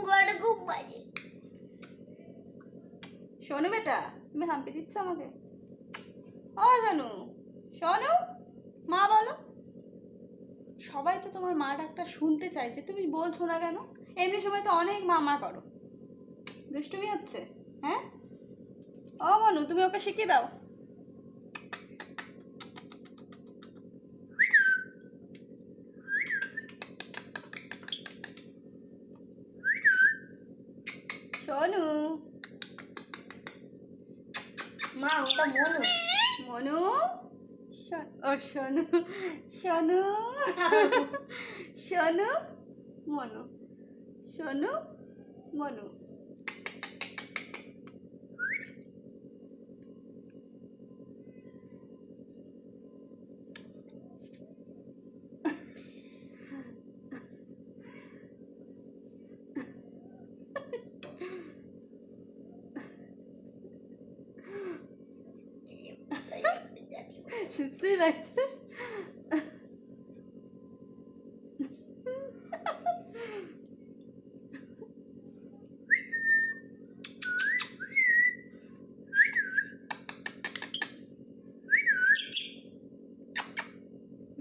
ঘরে খুব বাজে। শোনো বেটা, তুমি হাম্পি দিচ্ছ আমাকে? ও শোনু, শোনু, মা বলো। সবাই তো তোমার মা ডাকটা শুনতে চাইছে, তুমি বলছো না কেন? এমনি সময় তো অনেক মা করো। দুষ্টুমি হচ্ছে, হ্যাঁ? ও মনু, তুমি ওকে শিখিয়ে দাও। শোনু, মা ওটা মনু। মনু, ও শোনু, শোনু, শোনু, মনু, শোনু, মনু। শুনতেই লাগছে।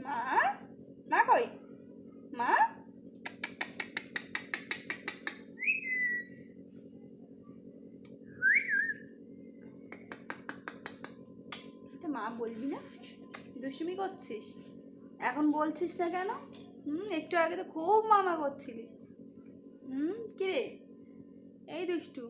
মা, মা কই? মা, মা বলবি না? দুষ্টুমি করছিস, এখন বলছিস না কেন? একটু আগে তো খুব মামা করছিলি। কিরে এই দুষ্টু,